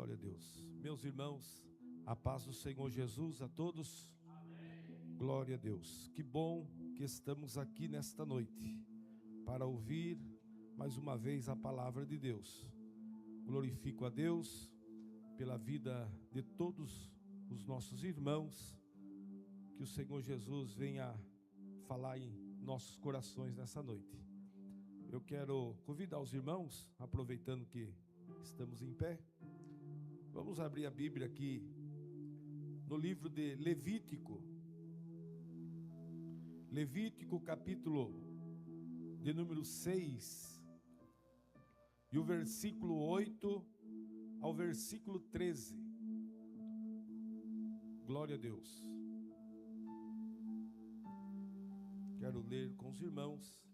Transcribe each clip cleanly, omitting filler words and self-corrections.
Glória a Deus. Meus irmãos, a paz do Senhor Jesus a todos. Amém. Glória a Deus. Que bom que estamos aqui nesta noite para ouvir mais uma vez a palavra de Deus. Glorifico a Deus pela vida de todos os nossos irmãos. Que o Senhor Jesus venha falar em nossos corações nessa noite. Eu quero convidar os irmãos, aproveitando que estamos em pé, vamos abrir a Bíblia aqui no livro de Levítico. Levítico capítulo de número 6, e o versículo 8 ao versículo 13. Glória a Deus. Quero ler com os irmãos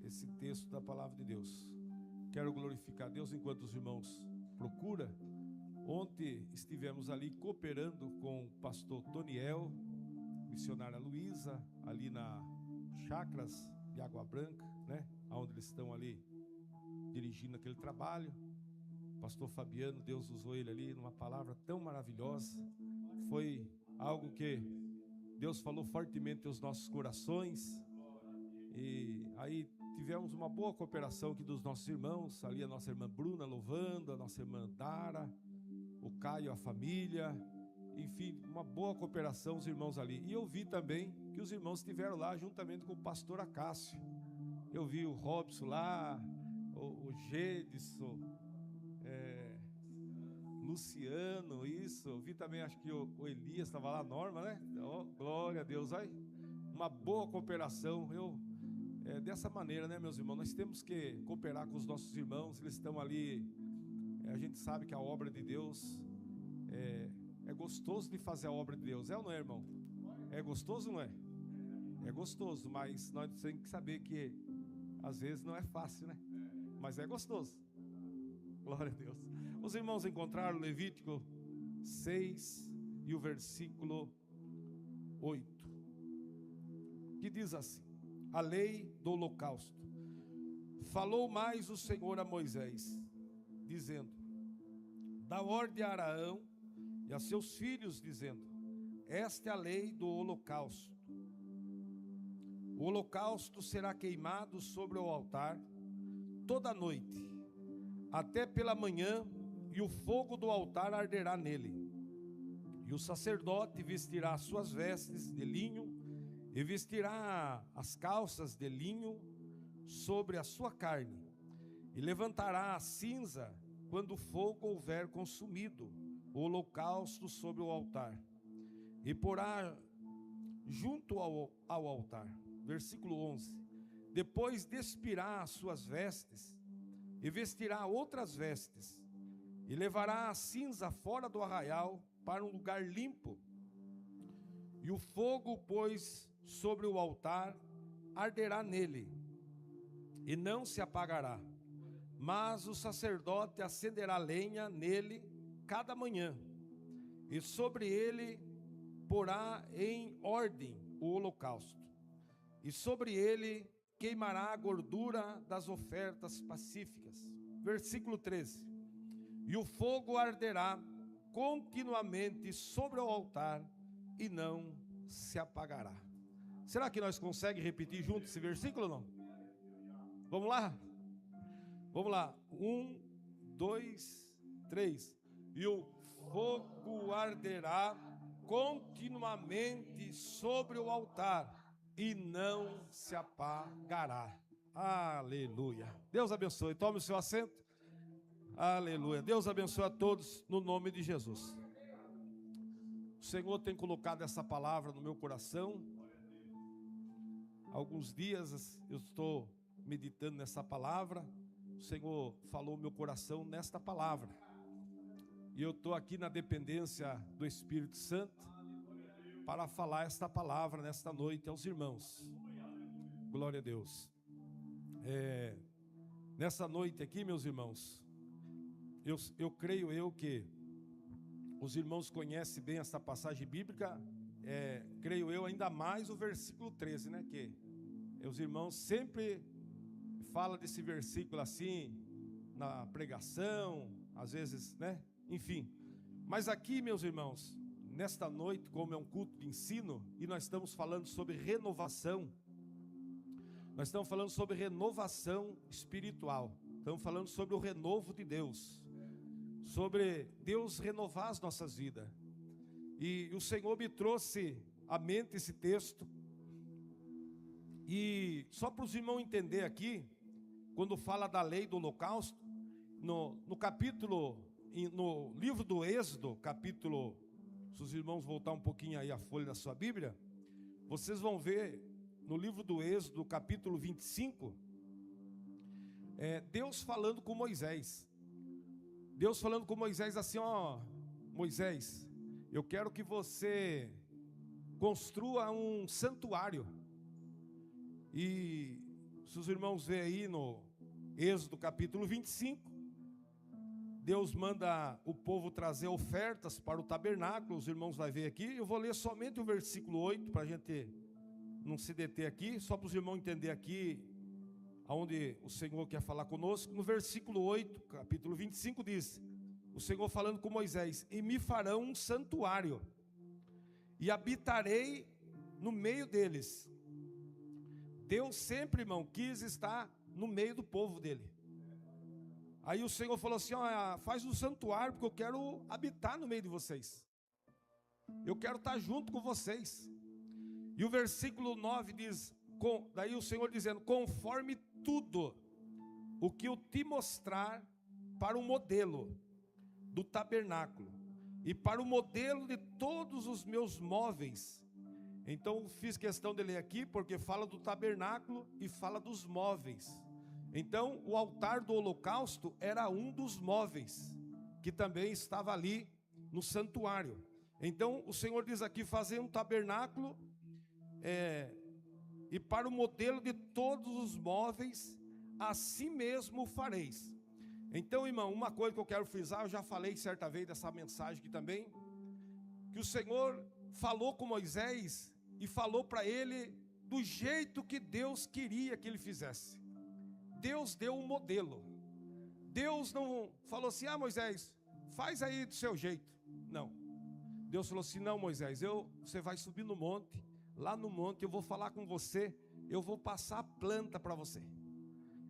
esse texto da palavra de Deus. Quero glorificar a Deus enquanto os irmãos procuram. Ontem estivemos ali cooperando com o pastor Toniel, missionária Luísa, ali na Chacras de Água Branca, né? Onde eles estão ali dirigindo aquele trabalho. Pastor Fabiano, Deus usou ele ali numa palavra tão maravilhosa. Foi algo que Deus falou fortemente aos nossos corações. E aí tivemos uma boa cooperação aqui dos nossos irmãos, ali a nossa irmã Bruna louvando, a nossa irmã Dara, o Caio, a família, enfim, uma boa cooperação os irmãos ali. E eu vi também que os irmãos estiveram lá juntamente com o pastor Acácio. Eu vi o Robson lá, o Gedson, Luciano, isso. Eu vi também, acho que o Elias estava lá, a Norma, né? Oh, glória a Deus, aí. Uma boa cooperação. Dessa maneira, né, meus irmãos? Nós temos que cooperar com os nossos irmãos. Eles estão ali. A gente sabe que a obra de Deus é gostoso de fazer a obra de Deus. É ou não é, irmão? É gostoso ou não é? É gostoso, mas nós temos que saber que às vezes não é fácil, né? Mas é gostoso. Glória a Deus. Os irmãos encontraram Levítico 6 e o versículo 8, que diz assim: a lei do holocausto. Falou mais o Senhor a Moisés, dizendo: dá ordem a Araão e a seus filhos, dizendo: esta é a lei do holocausto. O holocausto será queimado sobre o altar toda noite, até pela manhã, e o fogo do altar arderá nele. E o sacerdote vestirá as suas vestes de linho, e vestirá as calças de linho sobre a sua carne, e levantará a cinza quando o fogo houver consumido o holocausto sobre o altar, e porá junto ao altar. Versículo 11: depois despirá as suas vestes, e vestirá outras vestes, e levará a cinza fora do arraial para um lugar limpo. E o fogo, pois, sobre o altar arderá nele, e não se apagará. Mas o sacerdote acenderá lenha nele cada manhã, e sobre ele porá em ordem o holocausto, e sobre ele queimará a gordura das ofertas pacíficas. Versículo 13: e o fogo arderá continuamente sobre o altar, e não se apagará. Será que nós conseguimos repetir junto esse versículo ou não? Vamos lá? Vamos lá. 1, 2, 3. E o fogo arderá continuamente sobre o altar, e não se apagará. Aleluia. Deus abençoe. Tome o seu assento. Aleluia. Deus abençoe a todos no nome de Jesus. O Senhor tem colocado essa palavra no meu coração. Alguns dias eu estou meditando nessa palavra. O Senhor falou no meu coração nesta palavra. E eu estou aqui na dependência do Espírito Santo para falar esta palavra nesta noite aos irmãos. Glória a Deus. Nessa noite aqui, meus irmãos, eu creio que os irmãos conhecem bem essa passagem bíblica. Creio eu ainda mais o versículo 13, né? Que os irmãos sempre falam desse versículo assim, na pregação, às vezes, né? Enfim. Mas aqui, meus irmãos, nesta noite, como é um culto de ensino, e nós estamos falando sobre renovação, nós estamos falando sobre renovação espiritual, estamos falando sobre o renovo de Deus, sobre Deus renovar as nossas vidas. E o Senhor me trouxe à mente esse texto, e só para os irmãos entenderem aqui, quando fala da lei do holocausto, no capítulo, no livro do Êxodo, capítulo, se os irmãos voltar um pouquinho aí a folha da sua Bíblia, vocês vão ver no livro do Êxodo, capítulo 25, Deus falando com Moisés. Deus falando com Moisés assim: ó, Moisés, eu quero que você construa um santuário. E se os irmãos verem aí no Êxodo capítulo 25, Deus manda o povo trazer ofertas para o tabernáculo. Os irmãos vão ver aqui. Eu vou ler somente o versículo 8 para a gente não se deter aqui, só para os irmãos entenderem aqui aonde o Senhor quer falar conosco. No versículo 8, capítulo 25, diz: o Senhor falando com Moisés: e me farão um santuário, e habitarei no meio deles. Deus sempre, irmão, quis estar no meio do povo dele. Aí o Senhor falou assim: ó, faz um santuário, porque eu quero habitar no meio de vocês. Eu quero estar junto com vocês. E o versículo 9 diz, daí o Senhor dizendo: conforme tudo o que eu te mostrar para o modelo do tabernáculo e para o modelo de todos os meus móveis. Então fiz questão de ler aqui, porque fala do tabernáculo e fala dos móveis. Então o altar do holocausto era um dos móveis, que também estava ali no santuário. Então o Senhor diz aqui: fazer um tabernáculo, e para o modelo de todos os móveis, assim mesmo fareis. Então, irmão, uma coisa que eu quero frisar, eu já falei certa vez dessa mensagem aqui também, que o Senhor falou com Moisés e falou para ele do jeito que Deus queria que ele fizesse. Deus deu um modelo. Deus não falou assim: ah, Moisés, faz aí do seu jeito. Não. Deus falou assim: não, Moisés, você vai subir no monte. Lá no monte eu vou falar com você. Eu vou passar a planta para você.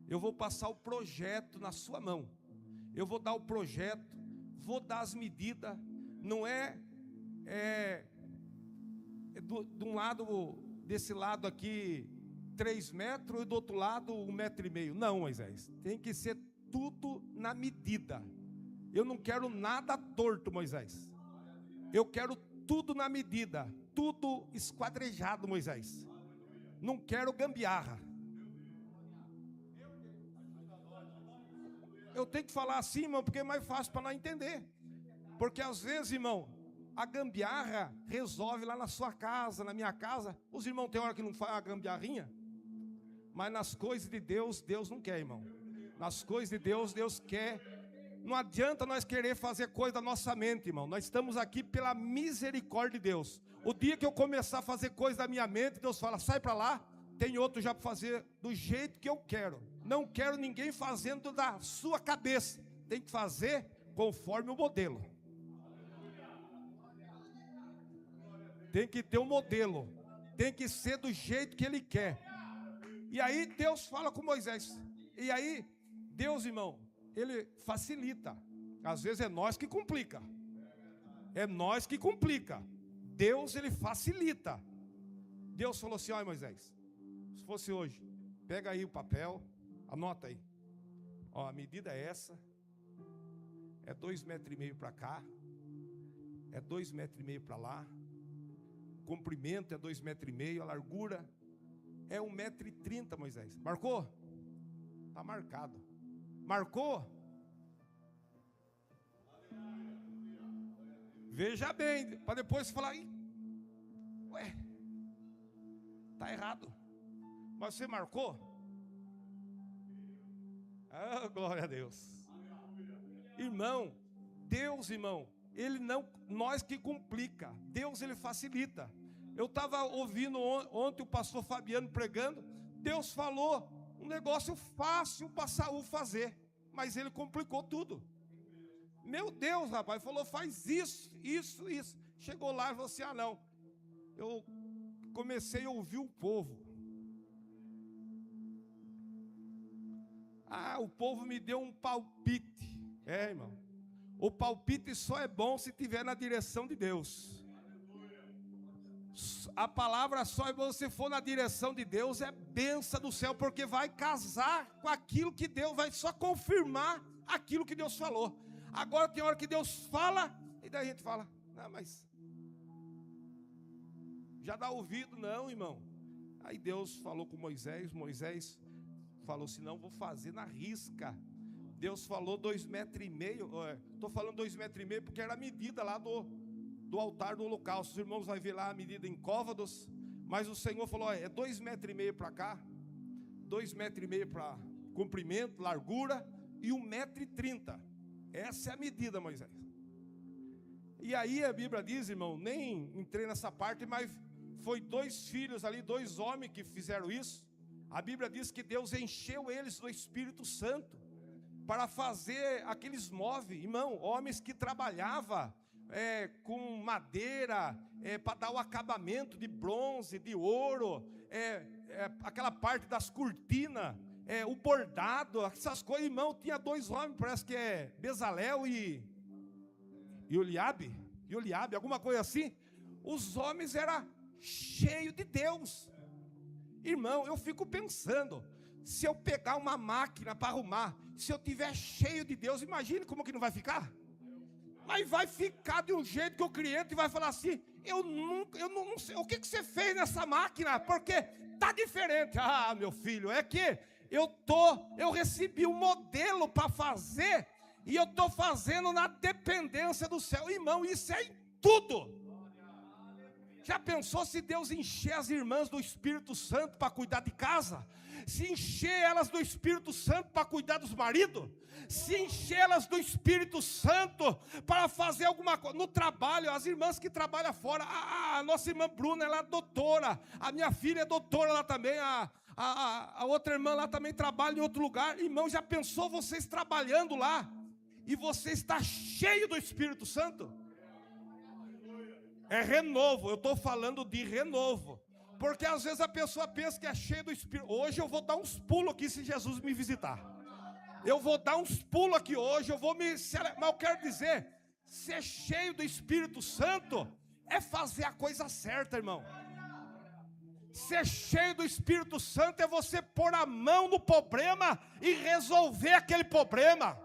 Eu vou passar o projeto na sua mão. Eu vou dar o projeto, vou dar as medidas. Não de um lado, desse lado aqui 3 metros, e do outro lado 1,5 metro. Não, Moisés, tem que ser tudo na medida. Eu não quero nada torto, Moisés. Eu quero tudo na medida, tudo esquadrejado, Moisés. Não quero gambiarra. Eu tenho que falar assim, irmão, porque é mais fácil para nós entender. Porque às vezes, irmão, a gambiarra resolve lá na sua casa, na minha casa. Os irmãos tem hora que não faz a gambiarrinha. Mas nas coisas de Deus, Deus não quer, irmão. Nas coisas de Deus, Deus quer. Não adianta nós querer fazer coisa da nossa mente, irmão. Nós estamos aqui pela misericórdia de Deus. O dia que eu começar a fazer coisa da minha mente, Deus fala: sai para lá, tem outro já para fazer do jeito que eu quero. Não quero ninguém fazendo da sua cabeça. Tem que fazer conforme o modelo. Tem que ter um modelo. Tem que ser do jeito que Ele quer. E aí Deus fala com Moisés. E aí Deus, irmão, Ele facilita. Às vezes é nós que complica. É nós que complica. Deus, Ele facilita. Deus falou assim: olha, Moisés, se fosse hoje, pega aí o papel, anota aí. Ó, a medida é essa. É 2,5 metros para cá. É 2,5 metros para lá. O comprimento é 2,5 metros. A largura é 1,30 metro, Moisés. Marcou? Está marcado. Marcou? Veja bem, para depois falar: ué, está errado. Mas você marcou? Ah, glória a Deus. Irmão, Deus, irmão, Ele não, nós que complica. Deus, Ele facilita. Eu estava ouvindo ontem o pastor Fabiano pregando. Deus falou um negócio fácil para Saul fazer, mas ele complicou tudo. Meu Deus, rapaz, falou, faz isso, isso, isso. Chegou lá e falou assim, não. Eu comecei a ouvir o povo. O povo me deu um palpite. Irmão. O palpite só é bom se estiver na direção de Deus. A palavra só é bom se for na direção de Deus, é bênção do céu, porque vai casar com aquilo que Deus, vai só confirmar aquilo que Deus falou. Agora tem hora que Deus fala, e daí a gente fala, mas já dá ouvido, não, irmão. Aí Deus falou com Moisés, Moisés falou assim, não, vou fazer na risca. Deus falou 2,5 metros, estou falando 2,5 metros porque era a medida lá do altar do holocausto. Os irmãos vão ver lá a medida em côvados, mas o Senhor falou, é 2,5 metros para cá, 2,5 metros para comprimento, largura, e 1,30 metros. Essa é a medida, Moisés. E aí a Bíblia diz, irmão, nem entrei nessa parte, mas foi 2 filhos ali, 2 homens que fizeram isso. A Bíblia diz que Deus encheu eles do Espírito Santo para fazer aqueles móveis, irmão, homens que trabalhavam com madeira, para dar o acabamento de bronze, de ouro, aquela parte das cortinas, o bordado, essas coisas, irmão. Tinha 2 homens, parece que é Bezalel e Oliabe, alguma coisa assim. Os homens eram cheios de Deus. Irmão, eu fico pensando, se eu pegar uma máquina para arrumar, se eu tiver cheio de Deus, imagine como que não vai ficar. Mas vai ficar de um jeito que o cliente vai falar assim, eu não sei, o que você fez nessa máquina? Porque tá diferente. Meu filho, é que eu recebi um modelo para fazer, e eu estou fazendo na dependência do céu. Irmão, isso é em tudo. Já pensou se Deus encher as irmãs do Espírito Santo para cuidar de casa? Se encher elas do Espírito Santo para cuidar dos maridos? Se encher elas do Espírito Santo para fazer alguma coisa no trabalho? As irmãs que trabalham fora, a nossa irmã Bruna, ela é doutora, a minha filha é doutora lá também, a outra irmã lá também trabalha em outro lugar. Irmão, já pensou vocês trabalhando lá e você está cheio do Espírito Santo? É renovo, eu estou falando de renovo. Porque às vezes a pessoa pensa que é cheio do Espírito. Hoje eu vou dar uns pulos aqui se Jesus me visitar. Eu vou dar uns pulos aqui hoje, mas eu quero dizer, ser cheio do Espírito Santo é fazer a coisa certa, irmão. Ser cheio do Espírito Santo é você pôr a mão no problema e resolver aquele problema.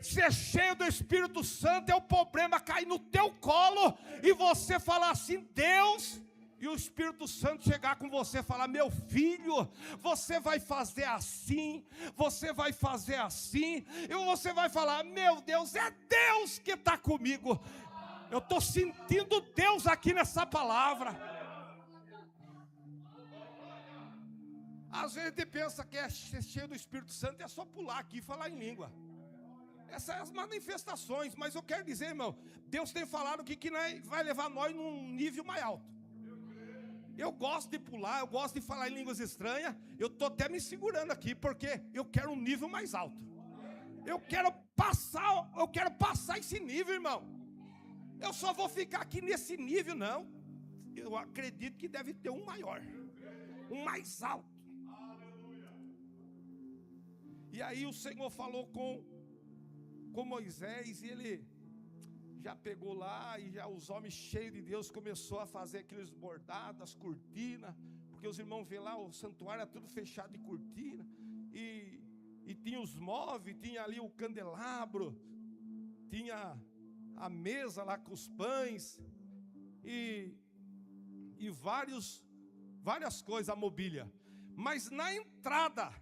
Ser cheio do Espírito Santo é o problema cair no teu colo e você falar assim, Deus, e o Espírito Santo chegar com você e falar, meu filho, você vai fazer assim, você vai fazer assim, e você vai falar, meu Deus, é Deus que está comigo. Eu estou sentindo Deus aqui nessa palavra. Às vezes a gente pensa que ser cheio do Espírito Santo é só pular aqui e falar em língua. Essas são as manifestações, mas eu quero dizer, irmão, Deus tem falado que vai levar nós num nível mais alto. Eu gosto de pular, eu gosto de falar em línguas estranhas, eu estou até me segurando aqui, porque eu quero um nível mais alto. Eu quero passar esse nível, irmão. Eu só vou ficar aqui nesse nível, não. Eu acredito que deve ter um maior, um mais alto. E aí o Senhor falou com Moisés, e ele já pegou lá, e já os homens cheios de Deus começou a fazer aqueles bordados, as cortinas, porque os irmãos vê lá, o santuário era tudo fechado de cortina, e tinha os móveis, tinha ali o candelabro, tinha a mesa lá com os pães, e várias coisas, a mobília. Mas na entrada,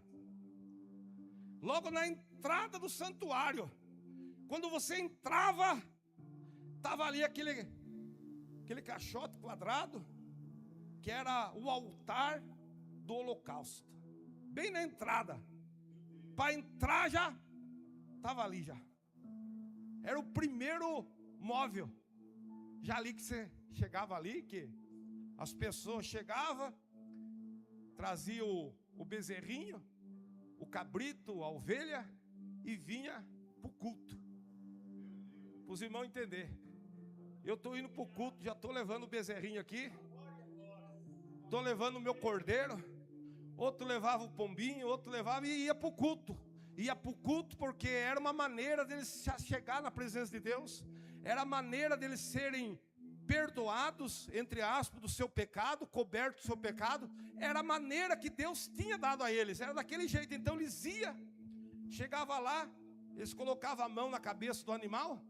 logo na entrada do santuário, quando você entrava, estava ali aquele caixote quadrado, que era o altar do holocausto. Bem na entrada. Para entrar já, estava ali já. Era o primeiro móvel. Já ali que você chegava ali, que as pessoas chegavam, traziam o bezerrinho, o cabrito, a ovelha, e vinha para o culto. para os irmãos entenderem. Eu estou indo para o culto, já estou levando o bezerrinho aqui. Estou levando o meu cordeiro. Outro levava o pombinho, outro levava e ia para o culto. Ia para o culto porque era uma maneira deles chegar na presença de Deus. Era a maneira deles serem perdoados, entre aspas, do seu pecado, cobertos do seu pecado. Era a maneira que Deus tinha dado a eles. Era daquele jeito. Então eles iam, chegava lá, eles colocavam a mão na cabeça do animal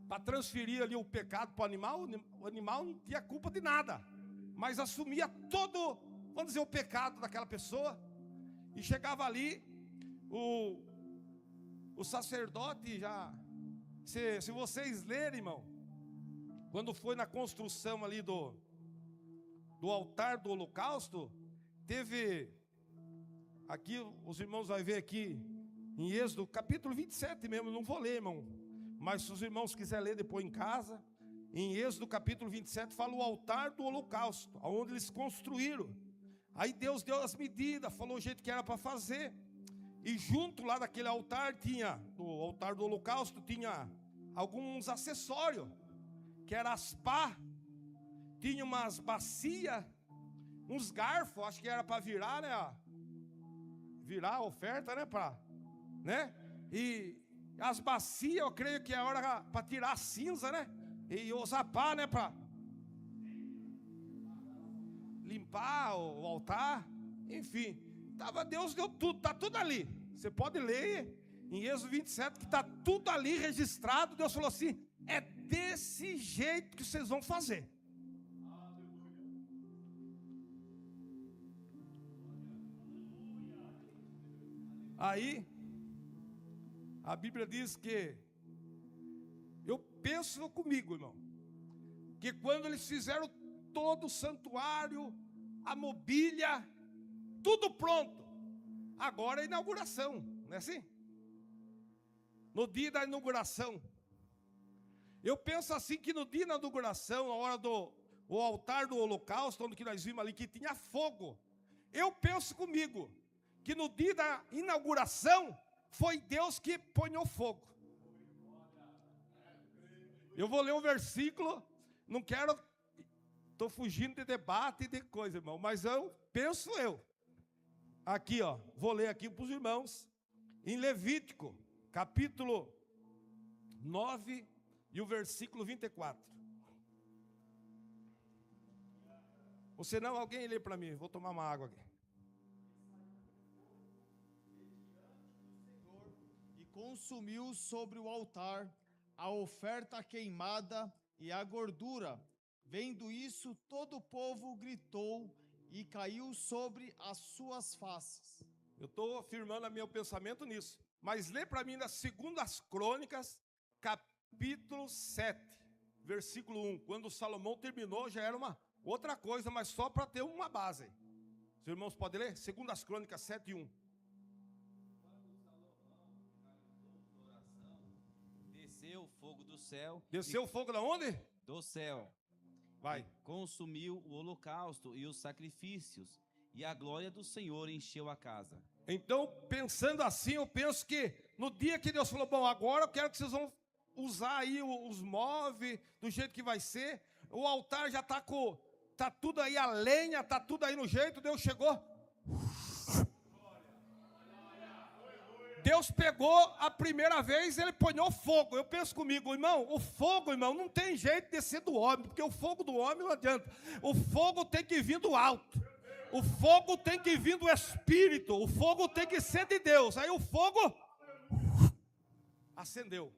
para transferir ali o pecado para o animal. O animal não tinha culpa de nada, mas assumia todo, vamos dizer, o pecado daquela pessoa. E chegava ali, o sacerdote já, se vocês lerem, irmão, quando foi na construção ali do altar do holocausto, teve, aqui os irmãos vão ver aqui, em Êxodo, capítulo 27 mesmo, não vou ler, irmão, mas se os irmãos quiserem ler depois em casa, em Êxodo capítulo 27, fala o altar do holocausto, onde eles construíram. Aí Deus deu as medidas, falou o jeito que era para fazer. E junto lá daquele altar do altar do holocausto, tinha alguns acessórios, que era as pá, tinha umas bacias, uns garfos, acho que era para virar, né? Virar a oferta, né? E as bacias, eu creio que é a hora para tirar a cinza, né? E usar pá, né? Para limpar o altar, enfim. Deus deu tudo, está tudo ali. Você pode ler em Êxodo 27 que está tudo ali registrado. Deus falou assim: é desse jeito que vocês vão fazer. Aí, a Bíblia diz que, eu penso comigo, irmão, que quando eles fizeram todo o santuário, a mobília, tudo pronto, agora é a inauguração, não é assim? No dia da inauguração, eu penso assim que no dia da inauguração, na hora do altar do holocausto, onde que nós vimos ali que tinha fogo, eu penso comigo que no dia da inauguração foi Deus que ponhou fogo. Eu vou ler um versículo, não quero, estou fugindo de debate e de coisa, irmão, mas penso aqui, vou ler aqui para os irmãos, em Levítico, capítulo 9 e o versículo 24. Ou senão alguém lê para mim, vou tomar uma água aqui. E consumiu sobre o altar a oferta queimada e a gordura. Vendo isso, todo o povo gritou e caiu sobre as suas faces. Eu estou afirmando meu pensamento nisso. Mas lê para mim nas Segundas Crônicas, capítulo 7, versículo 1. Quando Salomão terminou, já era uma outra coisa, mas só para ter uma base. Os irmãos podem ler? Segundas Crônicas 7, 1. Desceu o fogo do céu. Desceu o fogo da onde? Do céu. Vai. Consumiu o holocausto e os sacrifícios, e a glória do Senhor encheu a casa. Então, pensando assim, eu penso que no dia que Deus falou, bom, agora eu quero que vocês vão usar aí os móveis, do jeito que vai ser, o altar já está tudo aí, a lenha, está tudo aí no jeito, Deus chegou. Deus pegou a primeira vez, ele ponhou fogo. Eu penso comigo, irmão, o fogo, irmão, não tem jeito de ser do homem, porque o fogo do homem não adianta. O fogo tem que vir do alto. O fogo tem que vir do Espírito. O fogo tem que ser de Deus. Aí o fogo acendeu.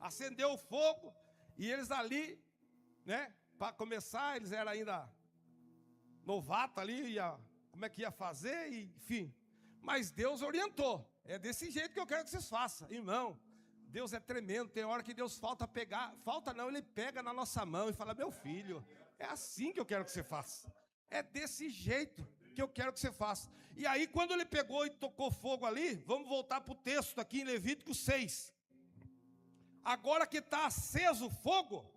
Acendeu o fogo. E eles ali, né, para começar, eles eram ainda novatos ali, como é que ia fazer, enfim. Mas Deus orientou. É desse jeito que eu quero que vocês façam. Irmão, Deus é tremendo. Tem hora que Deus falta não, Ele pega na nossa mão e fala, meu filho, é assim que eu quero que você faça. É desse jeito que eu quero que você faça. E aí quando ele pegou e tocou fogo ali, vamos voltar para o texto aqui em Levítico 6. Agora que está aceso o fogo,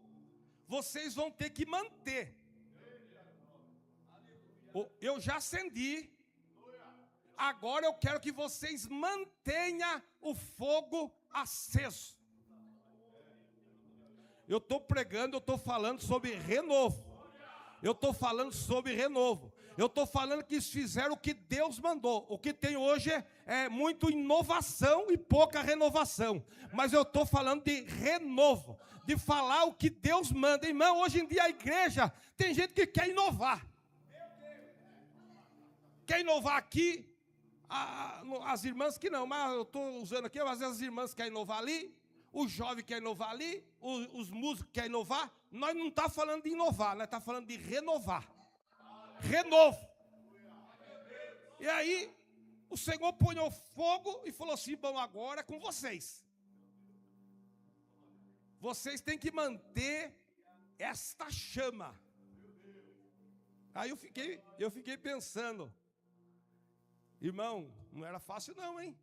vocês vão ter que manter. Eu já acendi. Agora eu quero que vocês mantenham o fogo aceso. Eu estou pregando, eu estou falando sobre renovo. Eu estou falando sobre renovo. Eu estou falando que eles fizeram o que Deus mandou. O que tem hoje é muito inovação e pouca renovação. Mas eu estou falando de renovo, de falar o que Deus manda. Irmão, hoje em dia a igreja, tem gente que quer inovar. Quer inovar aqui, as irmãs que não, mas eu estou usando aqui, às vezes as irmãs querem inovar ali, o jovem quer inovar ali, os músicos querem inovar. Nós não estamos falando de inovar, nós estamos falando de renovar. Renovo. E aí, o Senhor punhou fogo e falou assim: bom, agora é com vocês. Vocês têm que manter esta chama. Aí eu fiquei pensando, irmão, não era fácil não, hein?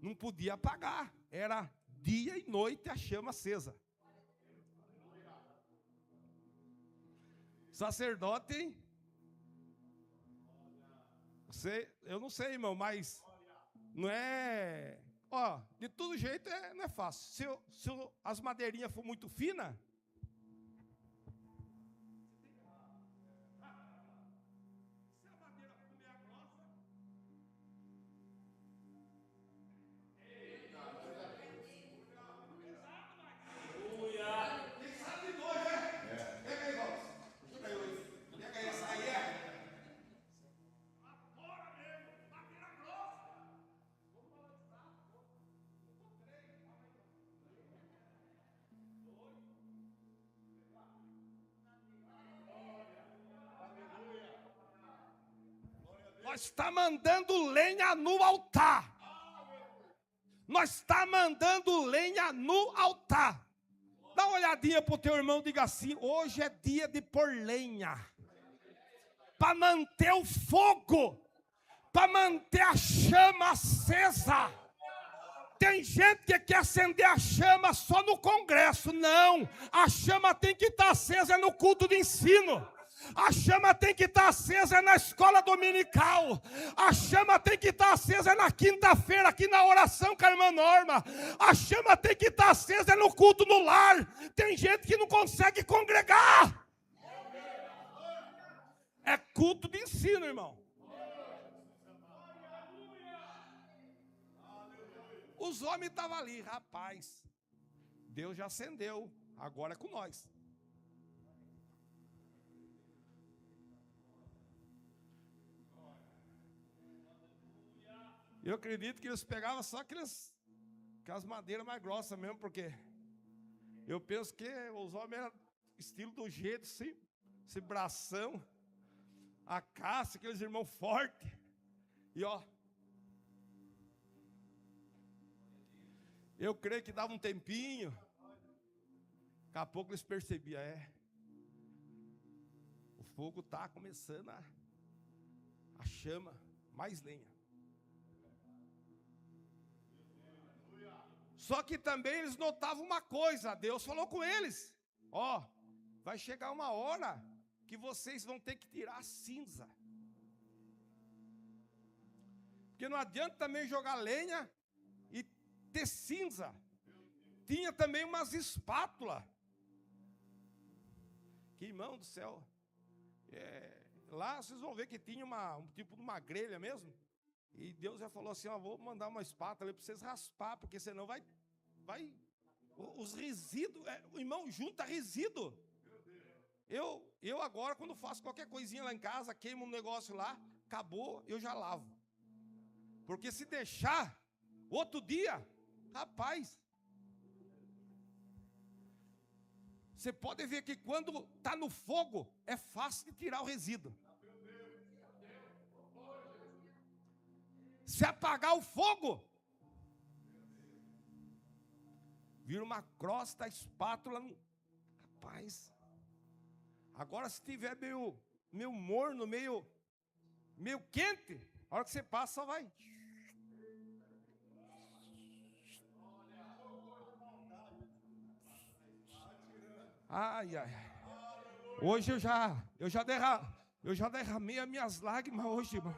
Não podia apagar, era dia e noite a chama acesa. Sacerdote, hein? Eu não sei, irmão, mas não é... Ó, de todo jeito não é fácil. Se as madeirinhas for muito finas, nós está mandando lenha no altar. Nós está mandando lenha no altar. Dá uma olhadinha para o teu irmão e diga assim: hoje é dia de pôr lenha. Para manter o fogo. Para manter a chama acesa. Tem gente que quer acender a chama só no congresso. Não, a chama tem que estar acesa no culto de ensino. A chama tem que estar acesa na escola dominical. A chama tem que estar acesa na quinta-feira, aqui na oração com a irmã Norma. A chama tem que estar acesa no culto no lar. Tem gente que não consegue congregar. É culto de ensino, irmão. Os homens estavam ali, rapaz. Deus já acendeu, agora é com nós. Eu acredito que eles pegavam só aquelas madeiras mais grossas mesmo, porque eu penso que os homens eram estilo do jeito, esse bração, a caça, aqueles irmãos fortes. E ó, eu creio que dava um tempinho, daqui a pouco eles percebiam, o fogo está começando a chama, mais lenha. Só que também eles notavam uma coisa, Deus falou com eles: ó, vai chegar uma hora que vocês vão ter que tirar a cinza. Porque não adianta também jogar lenha e ter cinza. Tinha também umas espátulas. Que irmão do céu. Lá vocês vão ver que tinha um tipo de uma grelha mesmo. E Deus já falou assim: ó, vou mandar uma espátula para vocês raspar, porque senão vai os resíduos, o irmão junta resíduo. Eu agora, quando faço qualquer coisinha lá em casa, queimo um negócio lá, acabou, eu já lavo. Porque se deixar, outro dia, rapaz, você pode ver que quando está no fogo, é fácil de tirar o resíduo. Se apagar o fogo, vira uma crosta, a espátula, rapaz. Agora se tiver meio morno, meio quente, a hora que você passa só vai. Ai, ai. Hoje eu já derramei as minhas lágrimas hoje, irmão.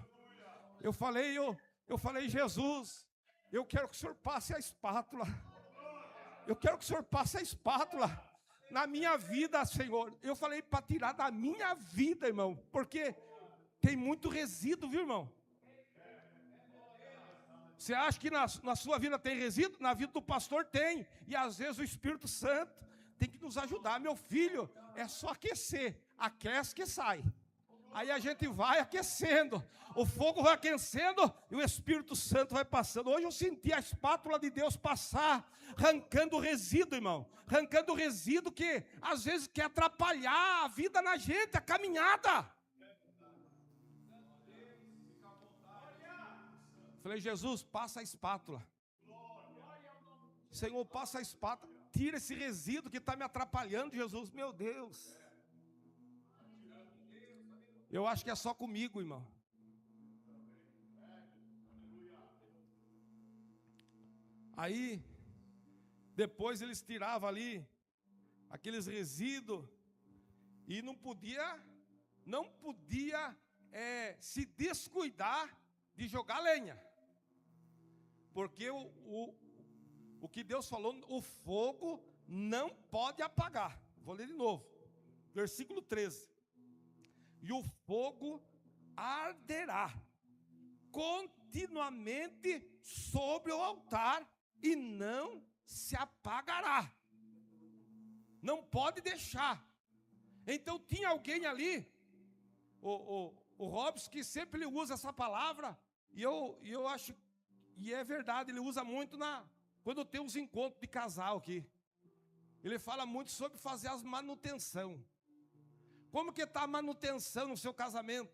Eu falei, Jesus, Eu quero que o Senhor passe a espátula. Eu quero que o Senhor passe a espátula na minha vida, Senhor. Eu falei para tirar da minha vida, irmão, porque tem muito resíduo, viu, irmão? Você acha que na sua vida tem resíduo? Na vida do pastor tem. E às vezes o Espírito Santo tem que nos ajudar. Meu filho, é só aquecer. Aquece que sai. Aí a gente vai aquecendo. O fogo vai aquecendo e o Espírito Santo vai passando. Hoje eu senti a espátula de Deus passar, arrancando o resíduo, irmão. Arrancando o resíduo que às vezes quer atrapalhar a vida na gente, a caminhada. Falei, Jesus, passa a espátula. Senhor, passa a espátula. Tira esse resíduo que está me atrapalhando, Jesus. Meu Deus. Eu acho que é só comigo, irmão. Aí, depois eles tiravam ali aqueles resíduos e não podia se descuidar de jogar lenha. Porque o que Deus falou, o fogo não pode apagar. Vou ler de novo. Versículo 13. E o fogo arderá continuamente sobre o altar e não se apagará. Não pode deixar. Então tinha alguém ali, o Robson, que sempre usa essa palavra, e eu acho, e é verdade, ele usa muito quando tem os encontros de casal aqui. Ele fala muito sobre fazer as manutenção. Como que está a manutenção no seu casamento?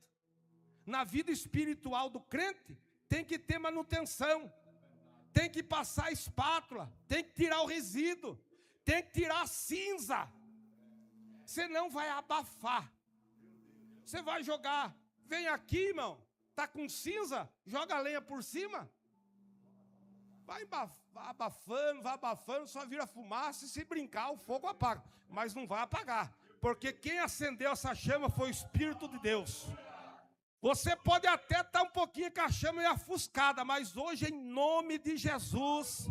Na vida espiritual do crente, tem que ter manutenção. Tem que passar a espátula, tem que tirar o resíduo, tem que tirar a cinza. Senão vai abafar. Você vai jogar, vem aqui, irmão, está com cinza, joga a lenha por cima. Vai abafando, só vira fumaça e se brincar o fogo apaga. Mas não vai apagar, porque quem acendeu essa chama foi o Espírito de Deus. Você pode até estar um pouquinho com a chama meio ofuscada, mas hoje, em nome de Jesus,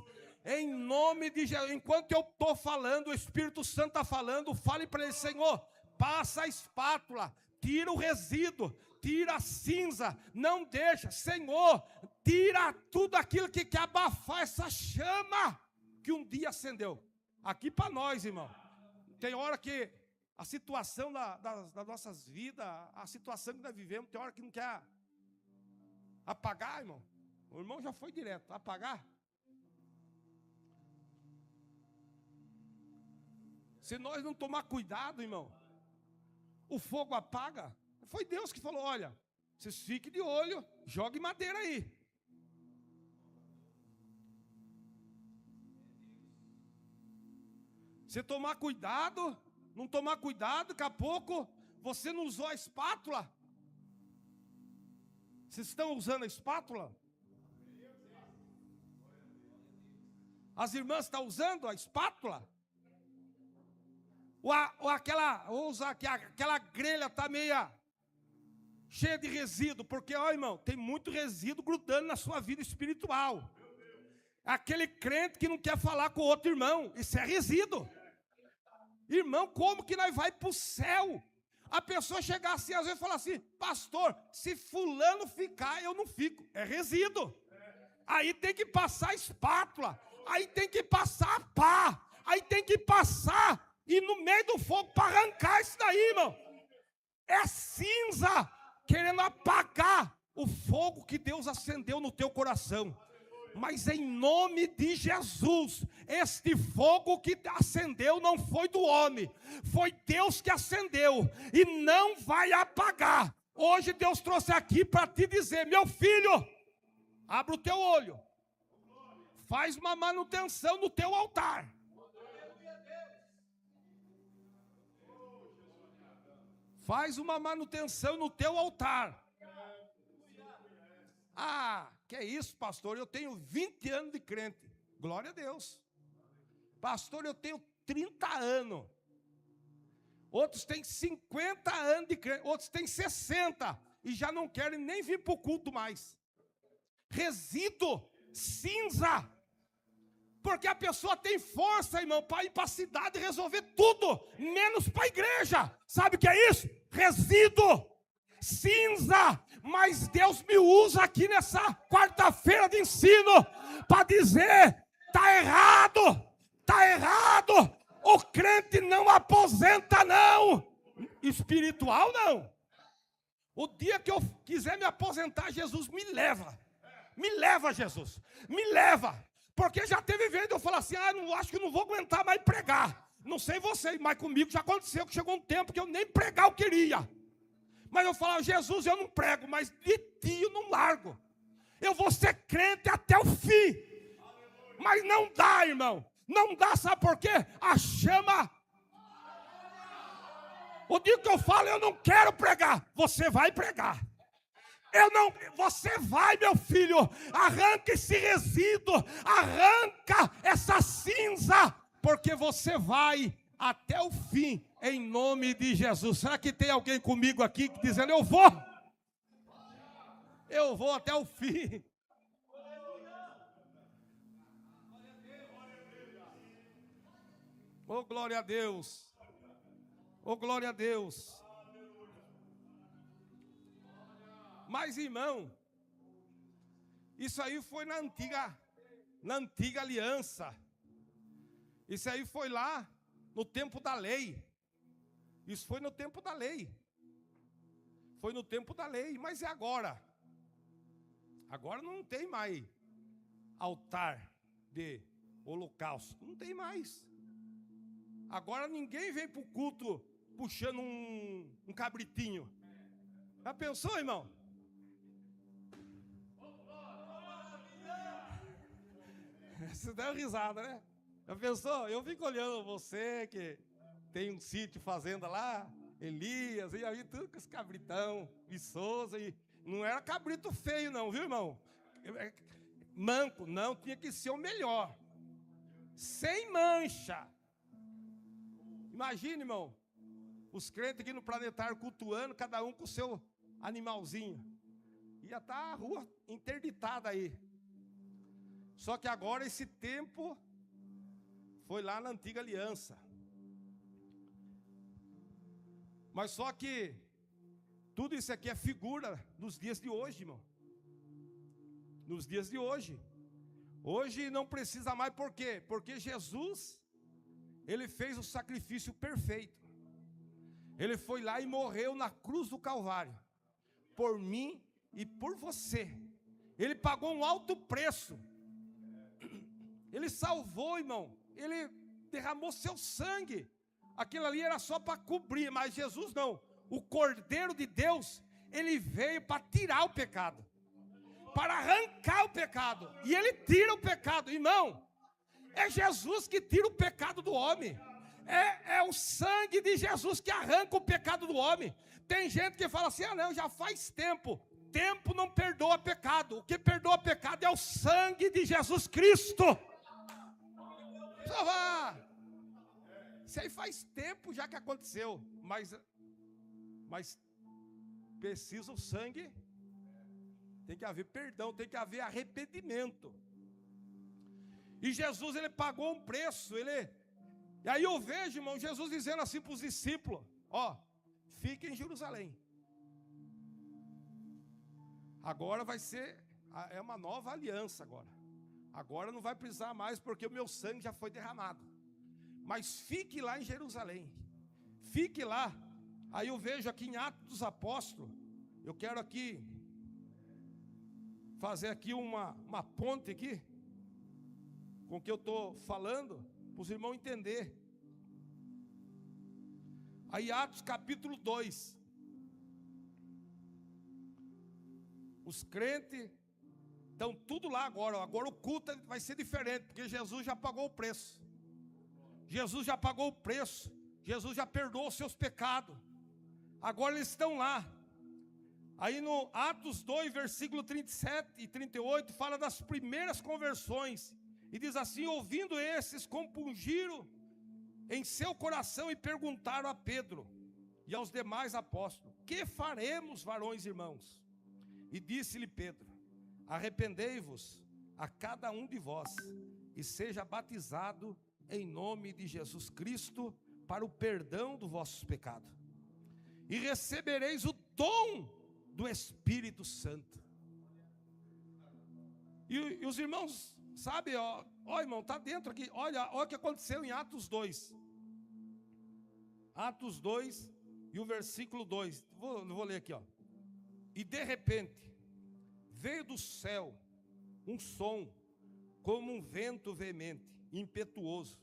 enquanto eu estou falando, o Espírito Santo está falando, fale para ele, Senhor, passa a espátula, tira o resíduo, tira a cinza, não deixa, Senhor, tira tudo aquilo que quer abafar essa chama que um dia acendeu. Aqui para nós, irmão, tem hora que a situação das nossas vidas, a situação que nós vivemos, tem hora que não quer apagar, irmão. O irmão já foi direto, apagar. Se nós não tomar cuidado, irmão, o fogo apaga. Foi Deus que falou, olha, vocês fiquem de olho, jogue madeira aí. Se tomar cuidado, não tomar cuidado, daqui a pouco você não usou a espátula. Vocês estão usando a espátula? As irmãs estão usando a espátula? Ou aquela grelha está meia cheia de resíduo, porque, ó, irmão, tem muito resíduo grudando na sua vida espiritual. Aquele crente que não quer falar com o outro irmão, isso é resíduo. Irmão, como que nós vai para o céu? A pessoa chegar assim, às vezes, e falar assim, pastor, se fulano ficar, eu não fico. É resíduo. Aí tem que passar espátula, aí tem que passar pá, aí tem que passar, e no meio do fogo para arrancar isso daí, irmão. É cinza, querendo apagar o fogo que Deus acendeu no teu coração. Mas em nome de Jesus, este fogo que acendeu não foi do homem, foi Deus que acendeu e não vai apagar. Hoje Deus trouxe aqui para te dizer, meu filho, abre o teu olho, faz uma manutenção no teu altar. Faz uma manutenção no teu altar. Ah, que é isso, pastor? Eu tenho 20 anos de crente. Glória a Deus. Pastor, eu tenho 30 anos. Outros têm 50 anos de crente. Outros têm 60. E já não querem nem vir para o culto mais. Resíduo. cinza. Porque a pessoa tem força, irmão, para ir para a cidade e resolver tudo, menos para a igreja. Sabe o que é isso? Resíduo, cinza. Mas Deus me usa aqui nessa quarta-feira de ensino para dizer: está errado, está errado. O crente não aposenta, não. Espiritual, não. O dia que eu quiser me aposentar, Jesus me leva. Me leva, Jesus. Me leva. Porque já teve vez de eu falar assim: não, acho que não vou aguentar mais pregar. Não sei vocês, mas comigo já aconteceu que chegou um tempo que eu nem pregar eu queria. Mas eu falava: Jesus, eu não prego, mas de ti eu não largo. Eu vou ser crente até o fim. Mas não dá, irmão. Não dá, sabe por quê? A chama. O dia que eu falo, eu não quero pregar, você vai pregar. Você vai, meu filho, arranca esse resíduo, arranca essa cinza, porque você vai até o fim, em nome de Jesus. Será que tem alguém comigo aqui dizendo: eu vou até o fim? Oh, glória a Deus. Oh, glória a Deus. Mas, irmão, isso aí foi na antiga aliança. Isso aí foi lá no tempo da lei. Isso foi no tempo da lei. Foi no tempo da lei. Mas e agora? Agora não tem mais altar de holocausto. Não tem mais. Agora ninguém vem para o culto puxando um cabritinho. Já pensou, irmão? Você deu risada, né? Já pensou? Eu fico olhando você que tem um sítio, fazenda lá, Elias, e aí tudo com esse cabritão, viçoso, e não era cabrito feio não, viu, irmão? Manco, não, tinha que ser o melhor. Sem mancha. Imagine, irmão, os crentes aqui no planetário cultuando, cada um com o seu animalzinho. Ia estar a rua interditada aí. Só que agora esse tempo foi lá na antiga aliança. Mas só que tudo isso aqui é figura nos dias de hoje, irmão. Nos dias de hoje. Hoje não precisa mais, por quê? Porque Jesus, Ele fez o sacrifício perfeito. Ele foi lá e morreu na cruz do Calvário. Por mim e por você. Ele pagou um alto preço. Ele salvou, irmão. Ele derramou seu sangue. Aquilo ali era só para cobrir, mas Jesus não. O Cordeiro de Deus, Ele veio para tirar o pecado. Para arrancar o pecado. E Ele tira o pecado, irmão. É Jesus que tira o pecado do homem. É o sangue de Jesus que arranca o pecado do homem. Tem gente que fala assim: não, já faz tempo. Tempo não perdoa pecado. O que perdoa pecado é o sangue de Jesus Cristo. Isso aí faz tempo já que aconteceu. Mas precisa o sangue. Tem que haver perdão, tem que haver arrependimento. E Jesus, Ele pagou um preço. E aí eu vejo, irmão, Jesus dizendo assim para os discípulos: fiquem em Jerusalém. Agora vai ser, é uma nova aliança agora. Agora não vai precisar mais, porque o meu sangue já foi derramado. Mas fique lá em Jerusalém. Fique lá. Aí eu vejo aqui em Atos dos Apóstolos. Eu quero aqui fazer aqui uma ponte aqui com o que eu estou falando, para os irmãos entenderem. Aí Atos capítulo 2. Os crentes estão tudo lá agora. Agora o culto vai ser diferente, porque Jesus já pagou o preço. Jesus já pagou o preço. Jesus já perdoou os seus pecados. Agora eles estão lá. Aí no Atos 2, versículo 37 e 38, fala das primeiras conversões. E diz assim: ouvindo esses, compungiram em seu coração e perguntaram a Pedro e aos demais apóstolos: que faremos, varões irmãos? E disse-lhe Pedro: arrependei-vos a cada um de vós, e seja batizado em nome de Jesus Cristo, para o perdão dos vossos pecados, e recebereis o dom do Espírito Santo. E os irmãos, sabe, ó irmão, está dentro aqui, olha o que aconteceu em Atos 2. Atos 2 e o versículo 2, vou ler aqui, ó. E de repente, veio do céu um som, como um vento veemente, impetuoso,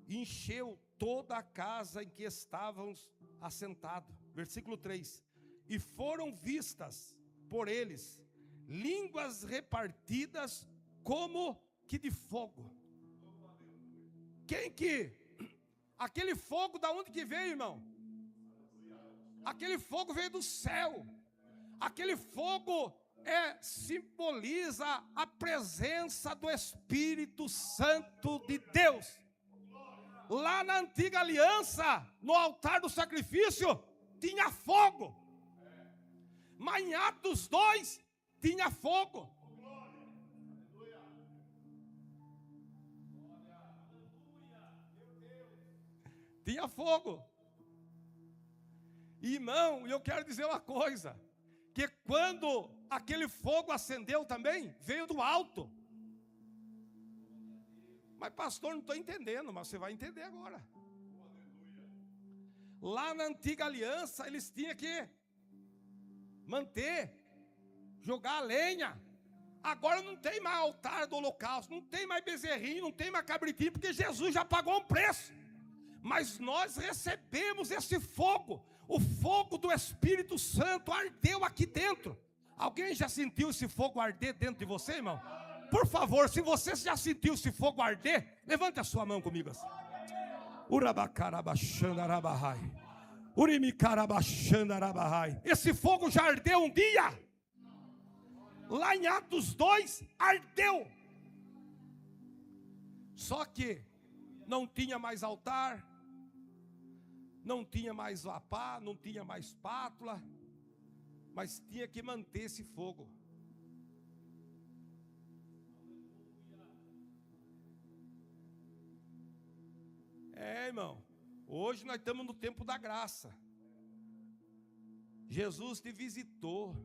e encheu toda a casa em que estávamos assentados. Versículo 3, e foram vistas por eles línguas repartidas como que de fogo. Aquele fogo da onde que veio, irmão? Aquele fogo veio do céu. Aquele fogo simboliza a presença do Espírito Santo de Deus. Lá na antiga aliança, no altar do sacrifício, tinha fogo. Mas em Atos 2, tinha fogo. Tinha fogo. Irmão, eu quero dizer uma coisa, que quando aquele fogo acendeu também, veio do alto. Mas pastor, não estou entendendo, mas você vai entender agora. Lá na antiga aliança, eles tinham que manter, jogar a lenha. Agora não tem mais altar do holocausto, não tem mais bezerrinho, não tem mais cabritinho, porque Jesus já pagou um preço. Mas nós recebemos esse fogo, o fogo do Espírito Santo ardeu aqui dentro. Alguém já sentiu esse fogo arder dentro de você, irmão? Por favor, se você já sentiu esse fogo arder, levante a sua mão comigo assim. Esse fogo já ardeu um dia. Lá em Atos 2, ardeu. Só que não tinha mais altar, não tinha mais vapá, não tinha mais espátula, mas tinha que manter esse fogo. Irmão, hoje nós estamos no tempo da graça. Jesus te visitou.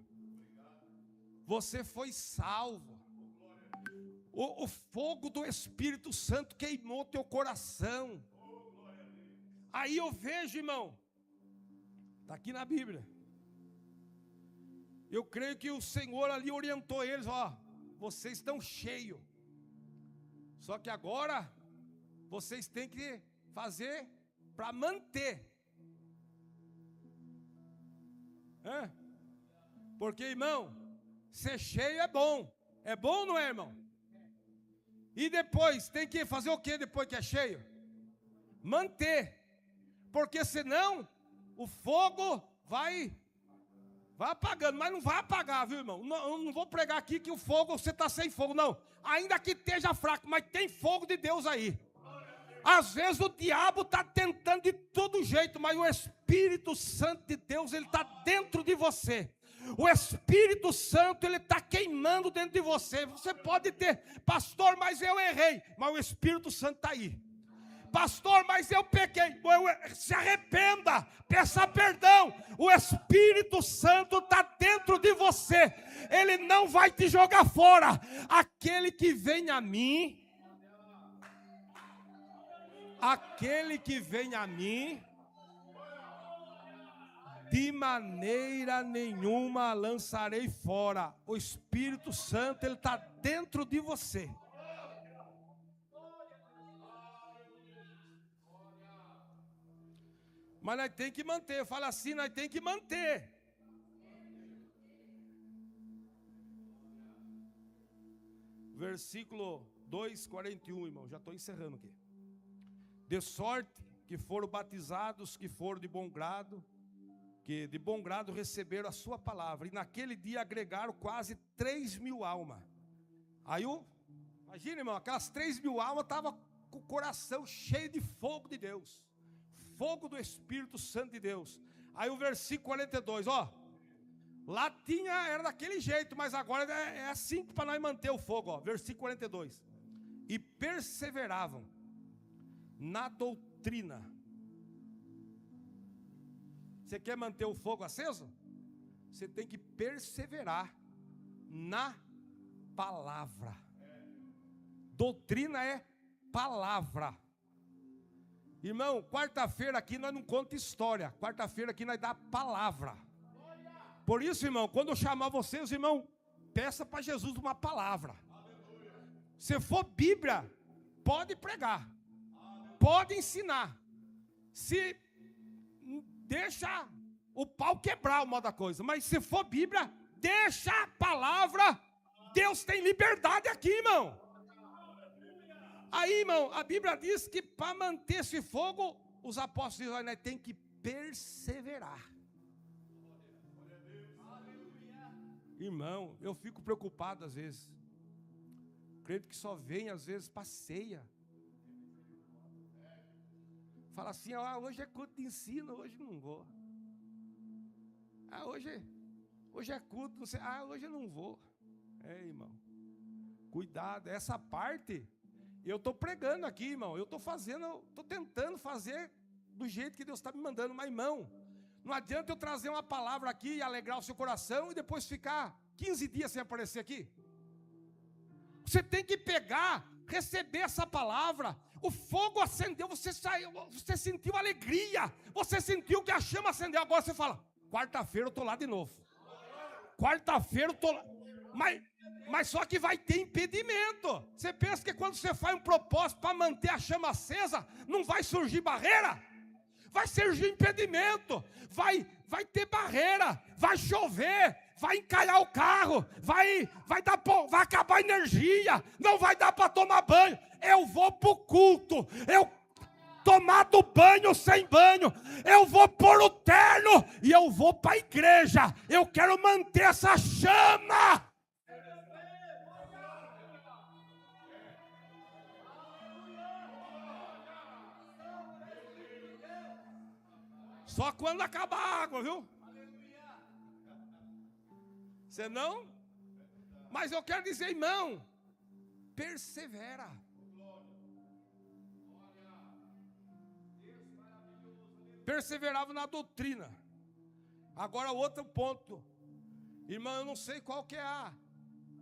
Você foi salvo. O fogo do Espírito Santo queimou teu coração. Aí eu vejo, irmão, está aqui na Bíblia. Eu creio que o Senhor ali orientou eles, vocês estão cheios. Só que agora vocês têm que fazer para manter. Porque, irmão, ser cheio é bom. É bom ou não é, irmão? E depois, tem que fazer o que depois que é cheio? Manter. Porque senão, o fogo vai apagando. Mas não vai apagar, viu, irmão? Eu não vou pregar aqui que o fogo, você está sem fogo, não. Ainda que esteja fraco, mas tem fogo de Deus aí. Às vezes o diabo está tentando de todo jeito, mas o Espírito Santo de Deus, ele está dentro de você. O Espírito Santo, ele está queimando dentro de você. Você pode ter, pastor, mas eu errei. Mas o Espírito Santo está aí. Pastor, mas eu pequei. Se arrependa, peça perdão. O Espírito Santo está dentro de você. Ele não vai te jogar fora. Aquele que vem a mim, de maneira nenhuma lançarei fora. O Espírito Santo, ele está dentro de você. Mas nós temos que manter. Fala assim, nós temos que manter. Versículo 2:41, irmão. Já estou encerrando aqui. De sorte que foram batizados, que foram de bom grado, que de bom grado receberam a sua palavra. E naquele dia agregaram quase 3.000 almas. Aí imagina, irmão, aquelas 3.000 almas estavam com o coração cheio de fogo de Deus. Fogo do Espírito Santo de Deus. Aí o versículo 42, Lá era daquele jeito, mas agora é assim para nós manter o fogo, ó. Versículo 42. E perseveravam na doutrina. Você quer manter o fogo aceso? Você tem que perseverar na palavra. Doutrina é palavra. Irmão, quarta-feira aqui nós não conta história. Quarta-feira aqui nós dá palavra. Por isso, irmão, quando eu chamar vocês, irmão, peça para Jesus uma palavra. Se for Bíblia, pode pregar, pode ensinar. Se deixa o pau quebrar o modo da coisa, mas se for Bíblia, deixa a palavra. Deus tem liberdade aqui, irmão. Aí, irmão, a Bíblia diz que para manter esse fogo, os apóstolos dizem, tem que perseverar. Irmão, eu fico preocupado às vezes. Creio que só vem às vezes para ceia. Fala assim, hoje é culto de ensino, hoje não vou. Hoje é culto, não sei, hoje eu não vou. Irmão, cuidado, essa parte eu estou pregando aqui, irmão. Eu estou tentando fazer do jeito que Deus está me mandando. Mas, irmão, não adianta eu trazer uma palavra aqui e alegrar o seu coração e depois ficar 15 dias sem aparecer aqui. Você tem que pegar, receber essa palavra. O fogo acendeu, você saiu, você sentiu alegria, você sentiu que a chama acendeu. Agora você fala, quarta-feira eu estou lá de novo. Quarta-feira eu estou lá. Mas só que vai ter impedimento. Você pensa que quando você faz um propósito para manter a chama acesa, não vai surgir barreira? Vai surgir impedimento, vai ter barreira, vai chover, vai encalhar o carro, vai acabar a energia, não vai dar para tomar banho. Eu vou para o culto, eu tomado banho sem banho, eu vou pôr o terno e eu vou para a igreja. Eu quero manter essa chama. Só quando acabar a água, viu? Você não? Mas eu quero dizer, irmão, persevera. Perseverava na doutrina. Agora outro ponto. Irmão, eu não sei qual que é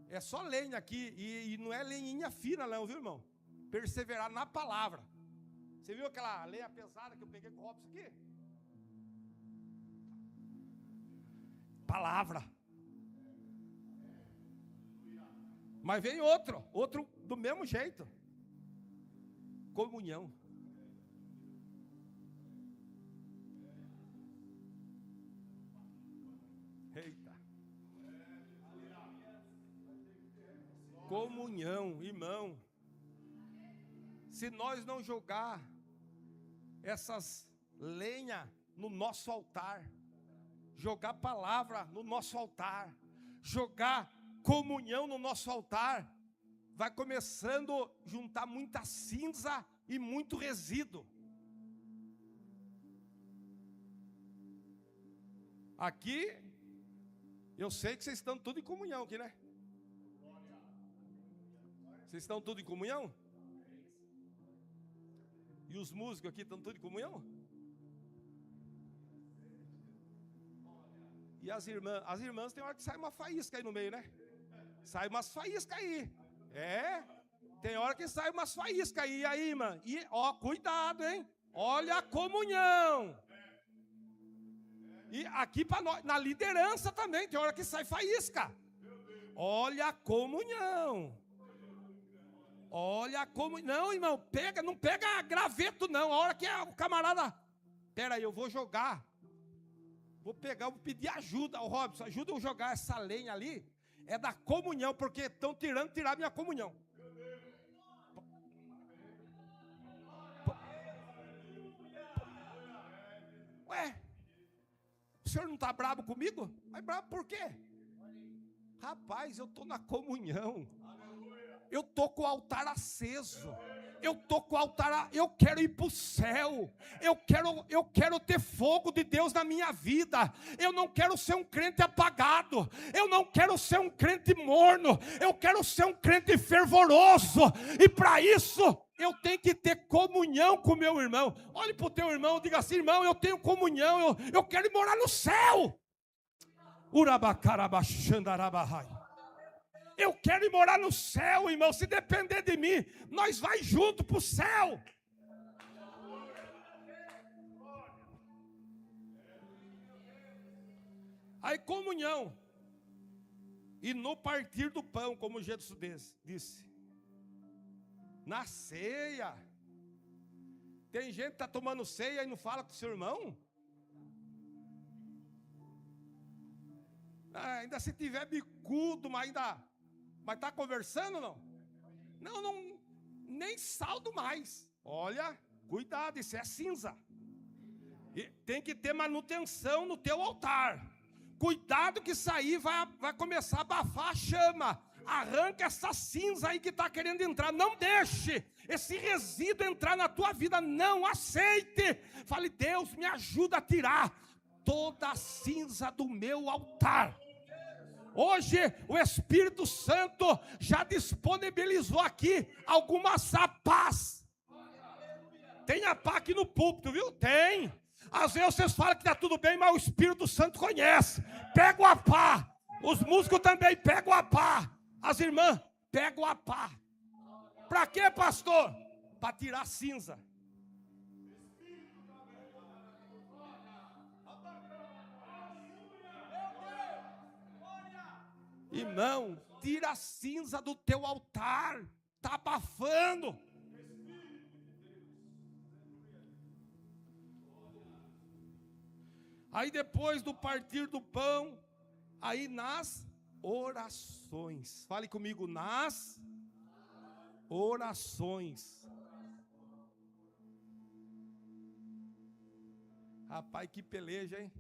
é só lenha aqui. E não é lenhinha fina não, viu, irmão? Perseverar na palavra. Você viu aquela lenha pesada que eu peguei com o Robson aqui? Palavra. Mas vem outro do mesmo jeito. Comunhão. Eita. Comunhão, irmão. Se nós não jogar essas lenhas no nosso altar, jogar palavra no nosso altar, jogar comunhão no nosso altar, vai começando a juntar muita cinza e muito resíduo. Aqui, eu sei que vocês estão tudo em comunhão aqui, né? Vocês estão tudo em comunhão? E os músicos aqui estão tudo em comunhão? E as irmãs tem hora que sai uma faísca aí no meio, né? Sai umas faíscas aí. Tem hora que sai umas faíscas aí, irmã. E, cuidado, hein? Olha a comunhão. E aqui para nós, na liderança também, tem hora que sai faísca. Olha a comunhão. Olha a comunhão. Não, irmão, não pega graveto, não. A hora que o camarada, pera aí, eu vou jogar. Vou pedir ajuda, Robson, ajuda eu a jogar essa lenha ali, é da comunhão, porque estão tirar minha comunhão. Ué, o senhor não está bravo comigo? Mas bravo por quê? Rapaz, eu estou na comunhão, eu estou com o altar aceso, Eu estou com o altar, eu quero ir para o céu, eu quero ter fogo de Deus na minha vida, eu não quero ser um crente apagado, eu não quero ser um crente morno, eu quero ser um crente fervoroso, e para isso eu tenho que ter comunhão com o meu irmão. Olhe para o teu irmão, diga assim: irmão, eu tenho comunhão, eu quero ir morar no céu. Urabacarabachandarabahai. Eu quero ir morar no céu, irmão. Se depender de mim, nós vai junto para o céu. Aí comunhão. E no partir do pão, como Jesus disse. Na ceia. Tem gente que está tomando ceia e não fala com o seu irmão? Ainda se tiver bicudo, mas está conversando, não? Não, nem saldo mais. Olha, cuidado, isso é cinza. E tem que ter manutenção no teu altar. Cuidado que isso aí vai começar a abafar a chama. Arranca essa cinza aí que está querendo entrar. Não deixe esse resíduo entrar na tua vida. Não aceite. Fale: Deus, me ajuda a tirar toda a cinza do meu altar. Hoje o Espírito Santo já disponibilizou aqui algumas pás. Tem a pá aqui no púlpito, viu? Tem. Às vezes vocês falam que está tudo bem, mas o Espírito Santo conhece. Pega a pá. Os músicos também pegam a pá. As irmãs pegam a pá. Para quê, pastor? Para tirar cinza. Irmão, tira a cinza do teu altar. Está abafando. Aí depois do partir do pão, aí nas orações. Fale comigo: nas orações. Rapaz, que peleja, hein?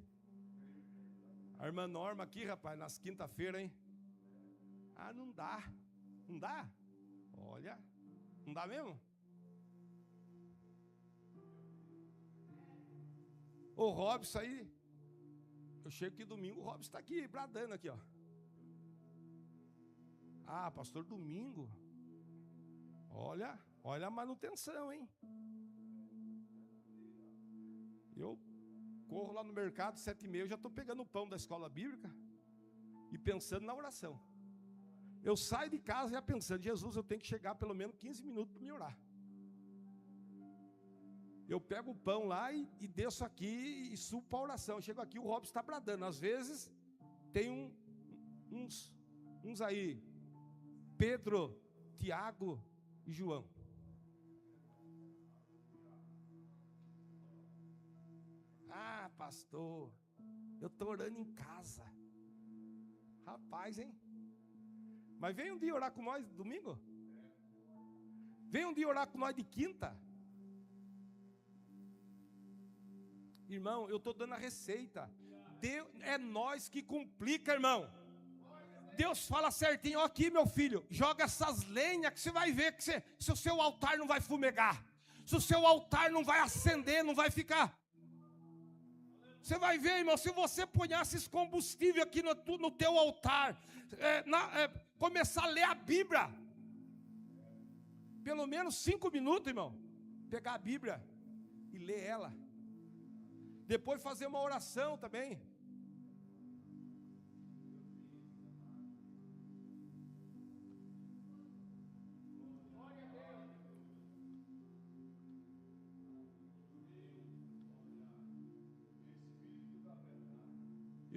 A irmã Norma aqui, rapaz, nas quinta-feiras, hein? Não dá. Não dá? Olha, não dá mesmo? O Robson aí, eu chego aqui domingo, o Robson está aqui, bradando aqui, ó. Pastor Domingo, olha a manutenção, hein? Eu corro lá no mercado, 7h30, eu já estou pegando o pão da escola bíblica e pensando na oração. Eu saio de casa já pensando: Jesus, eu tenho que chegar pelo menos 15 minutos para me orar. Eu pego o pão lá e desço aqui e subo para a oração. Eu chego aqui, o Robson está bradando. Às vezes tem uns aí, Pedro, Tiago e João. Pastor, eu estou orando em casa. Rapaz, hein? Mas vem um dia orar com nós domingo. Vem um dia orar com nós de quinta. Irmão, eu estou dando a receita. Deus, é nós que complica, irmão. Deus fala certinho: ó, aqui, meu filho, joga essas lenhas que você vai ver que se o seu altar não vai fumegar, se o seu altar não vai acender, não vai ficar. Você vai ver, irmão, se você punhasse esse combustível aqui no teu altar, começar a ler a Bíblia, pelo menos 5 minutos, irmão, pegar a Bíblia e ler ela, depois fazer uma oração também.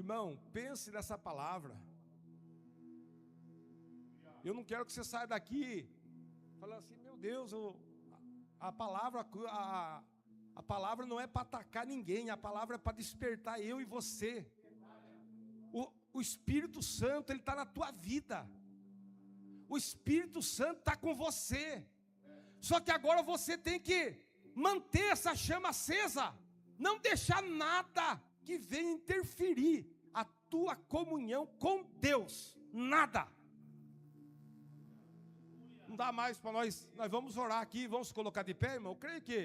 Irmão, pense nessa palavra. Eu não quero que você saia daqui falando assim: meu Deus, a palavra não é para atacar ninguém, a palavra é para despertar eu e você. O Espírito Santo, ele está na tua vida. O Espírito Santo está com você. Só que agora você tem que manter essa chama acesa, não deixar nada que venha interferir a tua comunhão com Deus. Nada. dá mais para nós. Nós vamos orar aqui, vamos se colocar de pé, irmão. Eu creio que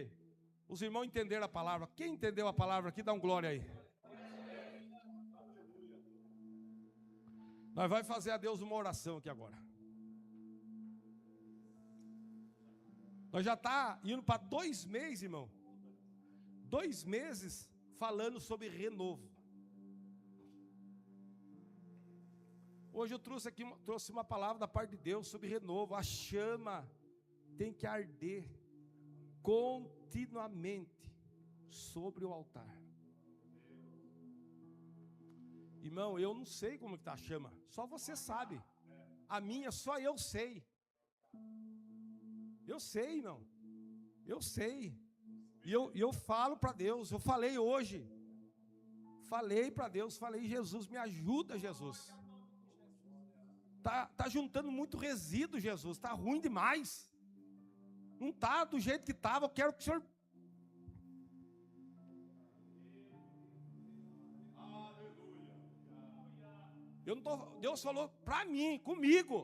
os irmãos entenderam a palavra. Quem entendeu a palavra aqui, dá um glória aí. Nós vamos fazer a Deus uma oração aqui agora. Nós já está indo para 2 meses, irmão. 2 meses falando sobre renovo. Hoje eu trouxe uma palavra da parte de Deus sobre renovo. A chama tem que arder continuamente sobre o altar. Irmão, eu não sei como está a chama, só você sabe. A minha, só eu sei. Eu sei, irmão. Eu sei. E eu falo para Deus, eu falei hoje. Falei para Deus, falei, Jesus, me ajuda, Jesus. Tá juntando muito resíduo, Jesus. Tá ruim demais. Não tá do jeito que estava. Eu quero que o Senhor... Eu não tô, Deus falou para mim, comigo.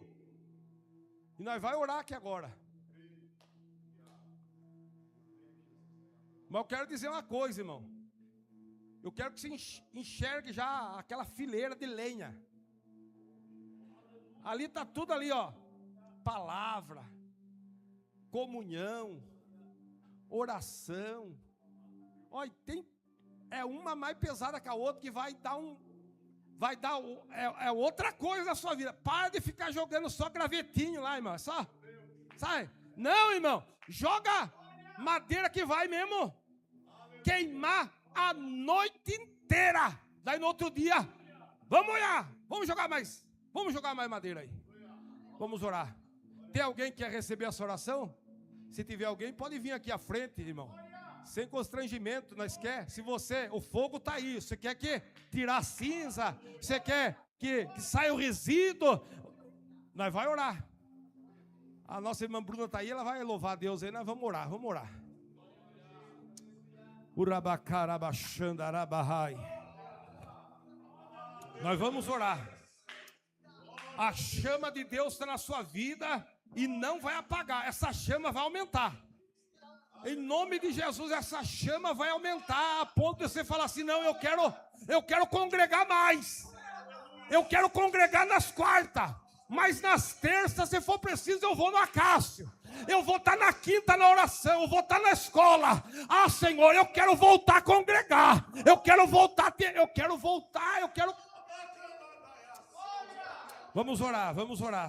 E nós vamos orar aqui agora. Mas eu quero dizer uma coisa, irmão. Eu quero que você enxergue já aquela fileira de lenha. Ali está tudo ali, ó. Palavra, comunhão, oração. Olha, é uma mais pesada que a outra que vai dar outra coisa na sua vida. Para de ficar jogando só gravetinho lá, irmão. Só, sabe? Não, irmão. Joga madeira que vai mesmo queimar a noite inteira. Daí no outro dia, vamos olhar. Vamos jogar mais madeira aí. Vamos orar. Tem alguém que quer receber essa oração? Se tiver alguém, pode vir aqui à frente, irmão. Sem constrangimento, nós quer. Se você, o fogo está aí. Você quer que tirar a cinza? Você quer que saia o resíduo? Nós vamos orar. A nossa irmã Bruna está aí, ela vai louvar a Deus aí. Nós vamos orar, vamos orar. Urabacarabachandarabahai. Nós vamos orar. A chama de Deus está na sua vida e não vai apagar. Essa chama vai aumentar. Em nome de Jesus, essa chama vai aumentar a ponto de você falar assim, não, eu quero congregar mais. Eu quero congregar nas quartas. Mas nas terças, se for preciso, eu vou no Acácio. Eu vou estar na quinta na oração, eu vou estar na escola. Ah, Senhor, eu quero voltar a congregar. Eu quero voltar. Vamos orar.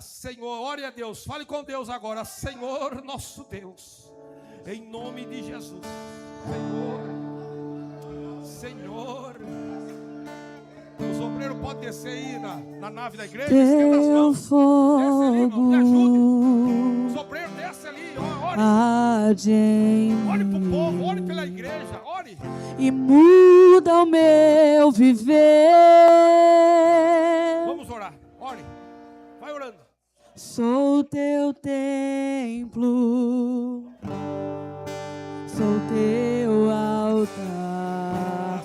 Senhor, ore a Deus, fale com Deus agora. Senhor, nosso Deus, em nome de Jesus. Senhor, os obreiros podem descer aí na nave da igreja. Estenda as mãos. Desce ali, irmão, me ajude. Os obreiros descem ali, ore. Ore para o povo, ore pela igreja, ore. E muda o meu viver. Vamos orar, ore. Vai orando. Sou teu templo, sou teu altar,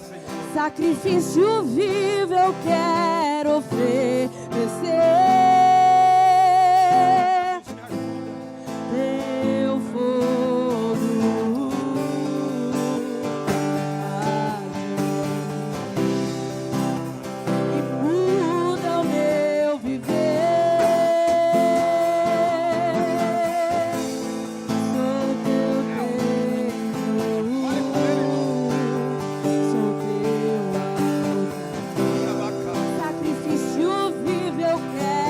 sacrifício vivo eu quero oferecer. Teu fogo, e muda o meu viver. Sacrifício vivo eu quero.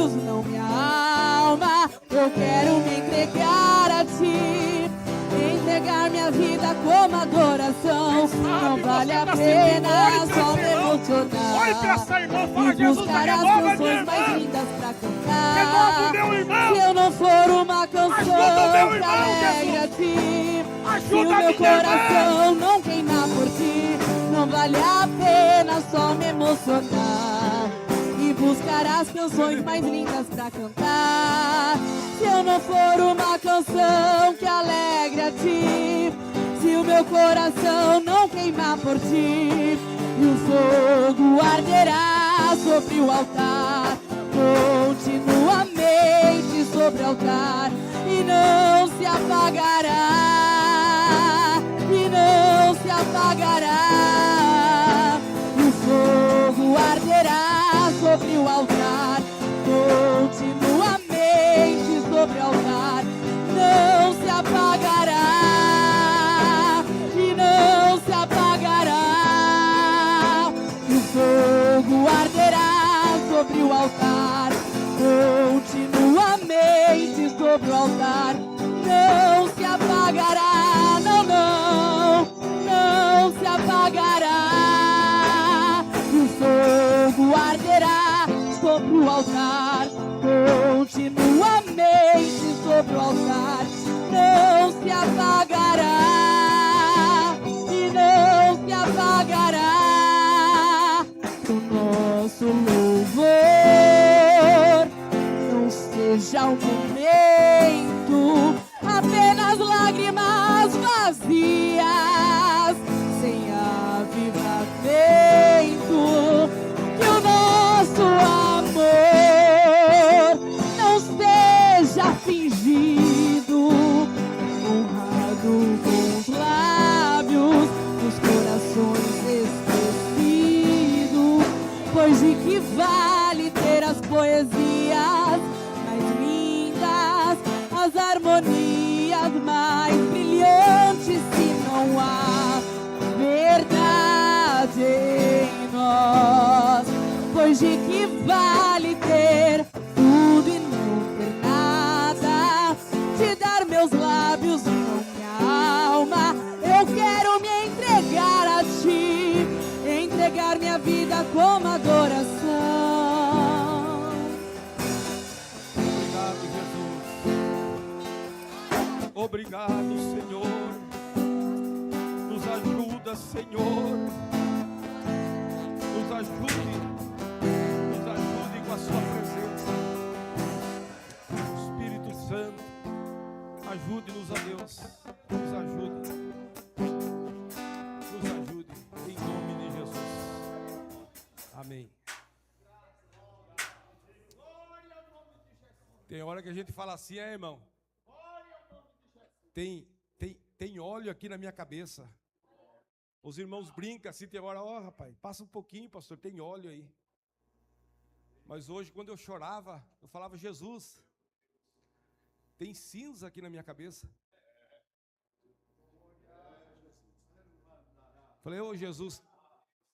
lábios, não minha alma. Eu quero me entregar a ti, entregar minha vida como adoração. Não vale a pena só me emocionar Oi pra essa irmã, e fala Jesus, buscar tá as renova, minha canções mais irmã. lindas pra Renova cantar. o meu irmão. Se eu não for uma canção Ajuda o meu que irmão, alegra a ti, se o Ajuda meu minha coração não queimar por ti, não vale a pena só me emocionar e buscar as canções mais lindas pra cantar. Se eu não for uma canção que alegre a ti, se o meu coração não queimar por ti, e o fogo arderá sobre o altar, continuamente sobre o altar, e não se apagará, e não se apagará. O fogo arderá sobre o altar, continuamente sobre o altar, não se apagará, e não se apagará. O fogo arderá sobre o altar, continuamente sobre o altar, não se apagará, não, não, não se apagará. O fogo arderá sobre o altar, continuamente sobre o altar, não se apagará, e não se apagará. O nosso louvor não seja um momento, apenas lágrimas vazias, sem avivamento. Que o nosso amor não seja fingido, honrado com os lábios, os corações esquecidos. Pois de que vale ter as poesias mais lindas, as harmonias mais brilhantes, se não há verdade em nós? Pois de que vale ter tudo e não ter nada, te dar meus lábios e não minha alma? Eu quero me entregar a ti, entregar minha vida como adoração. Obrigado, Jesus. Obrigado, Senhor. Nos ajuda, Senhor. Nos ajude com a sua presença. Espírito Santo, ajude-nos, a Deus. Nos ajude. Nos ajude, em nome de Jesus. Amém. Tem hora que a gente fala assim, irmão. Tem óleo aqui na minha cabeça. Os irmãos brincam assim, tem hora, rapaz, passa um pouquinho, pastor, tem óleo aí. Mas hoje, quando eu chorava, eu falava, Jesus, tem cinza aqui na minha cabeça. Falei, Jesus,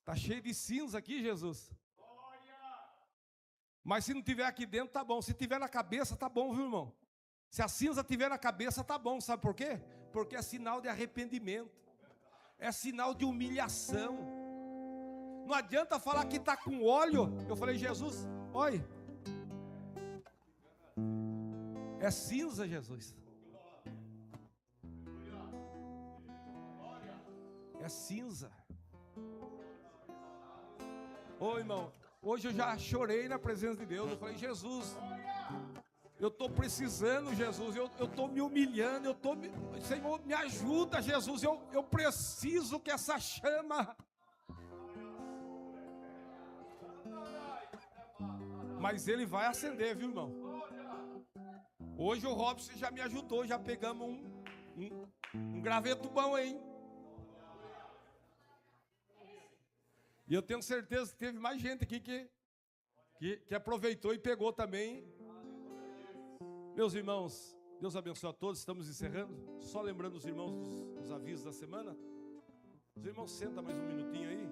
tá cheio de cinza aqui, Jesus. Mas se não tiver aqui dentro, tá bom. Se tiver na cabeça, tá bom, viu, irmão? Se a cinza tiver na cabeça, tá bom. Sabe por quê? Porque é sinal de arrependimento. É sinal de humilhação. Não adianta falar que tá com óleo. Eu falei, Jesus, olha. É cinza, Jesus. É cinza. Ô, irmão, hoje eu já chorei na presença de Deus. Eu falei, Jesus, eu estou precisando, Jesus. Eu estou me humilhando. Senhor, me ajuda, Jesus. Eu preciso que essa chama. Mas ele vai acender, viu, irmão? Hoje o Robson já me ajudou. Já pegamos um graveto bom aí. E eu tenho certeza que teve mais gente aqui que aproveitou e pegou também. Meus irmãos, Deus abençoe a todos. Estamos encerrando. Só lembrando os irmãos dos avisos da semana. Os irmãos, senta mais um minutinho aí.